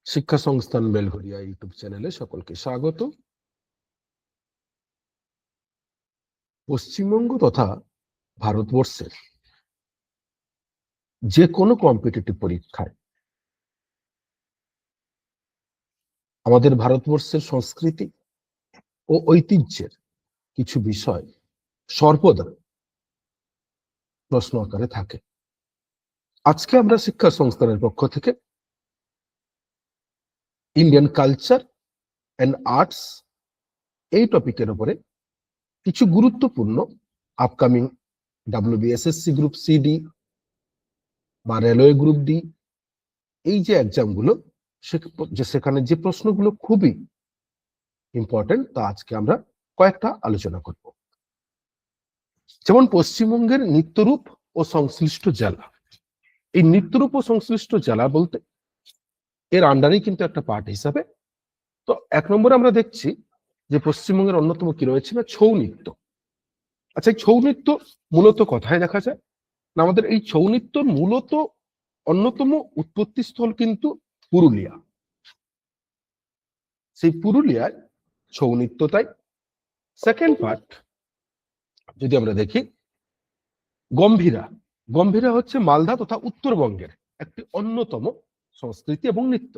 শিক্ষা সংস্থান বেলঘরিয়া ইউটিউব চ্যানেলে সকলকে স্বাগত। পশ্চিমবঙ্গ তথা ভারতবর্ষের যে কোনো কম্পিটিটিভ পরীক্ষায় আমাদের ভারতবর্ষের সংস্কৃতি ও ঐতিহ্যের কিছু বিষয় সর্বদা প্রশ্ন আকারে থাকে। আজকে আমরা শিক্ষা সংস্থানের পক্ষ থেকে ইন্ডিয়ান কালচার অ্যান্ড আর্টস এই টপিকের উপরে কিছু গুরুত্বপূর্ণ আপকামিং WBSSC গ্রুপ CD বা রেলওয়ে গ্রুপ ডি এই যে এক্সামগুলো সেখানে যে প্রশ্নগুলো খুবই ইম্পর্টেন্ট তা আজকে আমরা কয়েকটা আলোচনা করব। যেমন পশ্চিমবঙ্গের নৃত্যরূপ ও সংশ্লিষ্ট জেলা। এই নৃত্যরূপ ও সংশ্লিষ্ট জেলা বলতে এর আন্ডারেই কিন্তু একটা পার্ট হিসাবে, তো 1 নম্বরে আমরা দেখছি যে পশ্চিমবঙ্গের অন্যতম কি রয়েছে না ছৌ নৃত্য। আচ্ছা, এই ছৌ নৃত্য মূলত কোথায় দেখা যায় না, আমাদের এই ছৌ নৃত্য মূলত অন্যতম উৎপত্তি স্থল কিন্তু পুরুলিয়া। সেই পুরুলিয়ায় ছৌ নৃত্য। তাই সেকেন্ড পার্ট যদি আমরা দেখি, গম্ভীরা। গম্ভীরা হচ্ছে মালদা তথা উত্তরবঙ্গের একটি অন্যতম সংস্কৃতি এবং নৃত্য।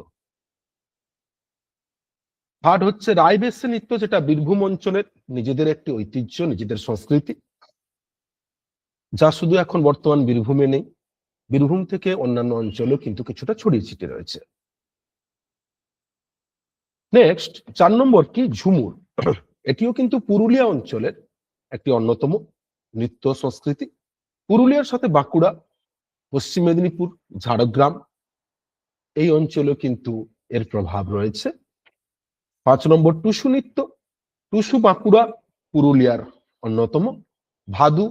থার্ড হচ্ছে রায়বেশে নৃত্য, যেটা বীরভূম অঞ্চলের নিজেদের একটি ঐতিহ্য, নিজেদের সংস্কৃতি, যা শুধু এখন বর্তমান বীরভূমে নেই, বীরভূম থেকে অন্যান্য অঞ্চলেও কিন্তু কিছুটা ছড়িয়ে ছিটিয়ে রয়েছে। নেক্সট 4 নম্বর কি ঝুমুর। এটিও কিন্তু পুরুলিয়া অঞ্চলের একটি অন্যতম নৃত্য সংস্কৃতি। পুরুলিয়ার সাথে বাঁকুড়া, পশ্চিম মেদিনীপুর, ঝাড়গ্রাম এই অঞ্চলেও কিন্তু এর প্রভাব রয়েছে। 5 নম্বর টুসু নৃত্য। টুসু বাঁকুড়া পুরুলিয়ার অন্যতম। ভাদু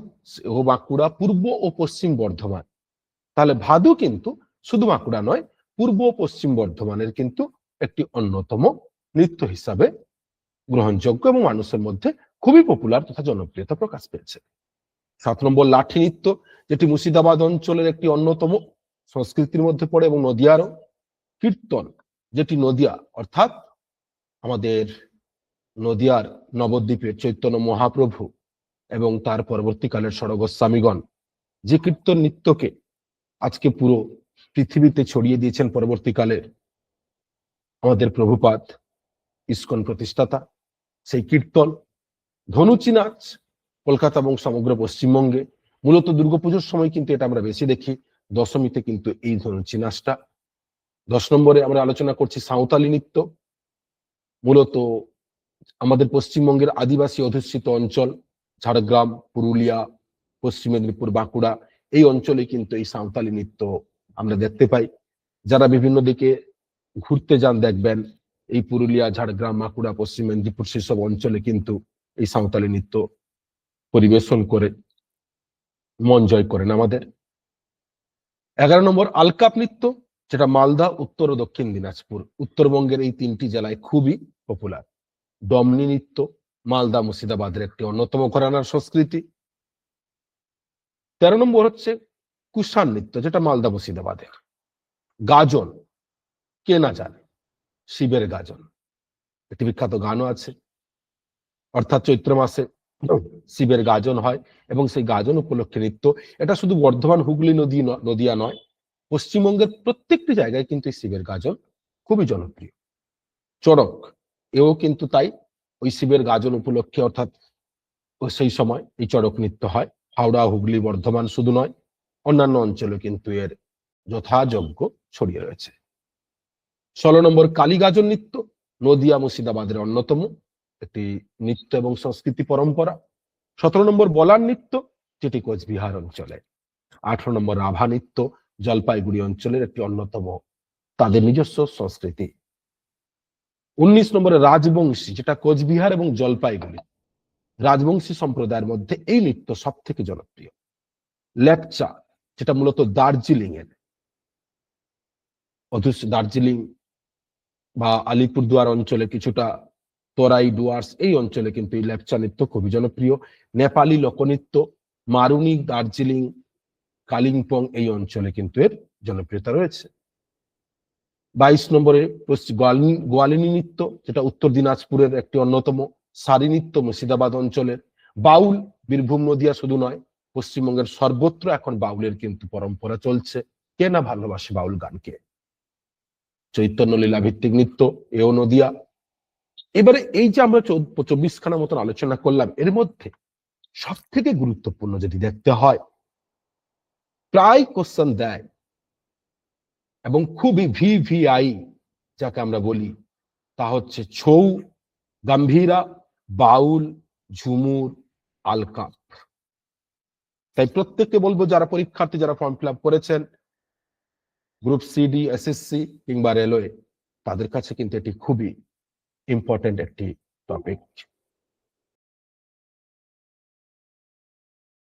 ও বাঁকুড়া, পূর্ব ও পশ্চিম বর্ধমান। তাহলে ভাদু কিন্তু শুধু বাঁকুড়া নয়, পূর্ব ও পশ্চিম বর্ধমানের কিন্তু একটি অন্যতম নৃত্য হিসাবে গ্রহণযোগ্য এবং মানুষের মধ্যে খুবই পপুলার তথা জনপ্রিয়তা প্রকাশ পেয়েছে। 7 নম্বর লাঠি নৃত্য, যেটি মুর্শিদাবাদ অঞ্চলের একটি অন্যতম সংস্কৃতির মধ্যে পড়ে এবং নদিয়ারও। কীর্তন, যেটি নদিয়া অর্থাৎ আমাদের নদিয়ার নবদ্বীপের চৈতন্য মহাপ্রভু এবং তার পরবর্তীকালের ষড়গোস্বামীগণ যে কীর্তন নৃত্যকে আজকে পুরো পৃথিবীতে ছড়িয়ে দিয়েছেন পরবর্তীকালে আমাদের প্রভুপাদ ইস্কন প্রতিষ্ঠাতা, সেই কীর্তন। ধনুচি নাচ কলকাতা এবং সমগ্র পশ্চিমবঙ্গে মূলত দুর্গাপুজোর সময় কিন্তু এটা আমরা বেশি দেখি, দশমীতে কিন্তু এই ধনুচি নাচটা। 10 নম্বরে আমরা আলোচনা করছি সাঁওতালি নৃত্য। মূলত আমাদের পশ্চিমবঙ্গের আদিবাসী অধ্যুষিত অঞ্চল ঝাড়গ্রাম, পুরুলিয়া, পশ্চিম মেদিনীপুর, বাঁকুড়া এই অঞ্চলে কিন্তু এই সাঁওতালি নৃত্য আমরা দেখতে পাই। যারা বিভিন্ন দিকে ঘুরতে যান দেখবেন এই পুরুলিয়া, ঝাড়গ্রাম, বাঁকুড়া, পশ্চিম মেদিনীপুর সেসব অঞ্চলে কিন্তু এই সাঁওতালি নৃত্য পরিবেশন করে মন জয় করেন আমাদের। 11 নম্বর আলকাপ নৃত্য, যেটা মালদা, উত্তর ও দক্ষিণ দিনাজপুর, উত্তরবঙ্গের এই 3টি জেলায় খুবই পপুলার। ডমনি নৃত্য, মালদা মুর্শিদাবাদের একটি অন্যতম ঘরানার সংস্কৃতি। 13 নম্বর হচ্ছে কুষাণ নৃত্য, যেটা মালদা মুর্শিদাবাদের। গাজন, কে না জানে শিবের গাজন, একটি বিখ্যাত গানও আছে। অর্থাৎ চৈত্র মাসে শিবের গাজন হয় এবং সেই গাজন উপলক্ষে নৃত্য। এটা শুধু বর্ধমান, হুগলি, নদিয়া নয়, পশ্চিমবঙ্গের প্রত্যেকটি জায়গায় কিন্তু এই শিবের গাজন খুবই জনপ্রিয়। চড়ক, এও কিন্তু তাই ওই শিবের গাজন উপলক্ষে, অর্থাৎ সেই সময় এই চড়ক নৃত্য হয়। হাওড়া, হুগলি, বর্ধমান শুধু নয়, অন্যান্য অঞ্চলে কিন্তু এর যথাযোগ্য ছড়িয়ে রয়েছে। 16 নম্বর কালীগাজন নৃত্য, নদিয়া মুর্শিদাবাদের অন্যতম একটি নৃত্য এবং সংস্কৃতি পরম্পরা। 17 নম্বর বলার নৃত্য, যেটি কোচবিহার অঞ্চলে। 18 নম্বর রাভা নৃত্য, জলপাইগুড়ি অঞ্চলের একটি অন্যতম তাদের নিজস্ব সংস্কৃতি। 19 নম্বরে রাজবংশী, যেটা কোচবিহার এবং জলপাইগুড়ি রাজবংশী সম্প্রদায়ের মধ্যে এই নৃত্য সব থেকে জনপ্রিয়। লেপচা, যেটা মূলত দার্জিলিং এর, দার্জিলিং বা আলিপুরদুয়ার অঞ্চলে, কিছুটা তরাই ডুয়ার্স এই অঞ্চলে কিন্তু এই লেপচা নৃত্য খুবই জনপ্রিয়। নেপালি লোকনৃত্য, মারুনি, দার্জিলিং, কালিম্পং এই অঞ্চলে কিন্তু এর জনপ্রিয়তা রয়েছে। 22 নম্বরে গোয়ালিনী নৃত্য, যেটা উত্তর দিনাজপুরের একটি অন্যতম, সারি নৃত্য মুর্শিদাবাদ অঞ্চলের, বাউল বীরভূম নদিয়া শুধু নয়, পশ্চিমবঙ্গের সর্বত্র এখন বাউলের কিন্তু পরম্পরা চলছে। কে না ভালোবাসে বাউল গানকে। চৈতন্য লীলা ভিত্তিক নৃত্য, এও নদিয়া। এবারে এই যে আমরা 24খানা মতন আলোচনা করলাম, এর মধ্যে সব থেকে গুরুত্বপূর্ণ যদি দেখতে হয়, প্রায় কোশ্চেন দেয় এবং খুবই ভিভিআই যাকে আমরা বলি, তা হচ্ছে ছৌ, গম্ভীরা, বাউল, ঝুমুর, আলকাপ। তাই প্রত্যেককে বলবো, যারা পরীক্ষার্থী, যারা ফর্ম ফিল আপ করেছেন গ্রুপ সিডি, এসএসসি কিংবা রেলওয়ে, তাদের কাছে কিন্তু এটি খুবই ইম্পর্টেন্ট একটি টপিক।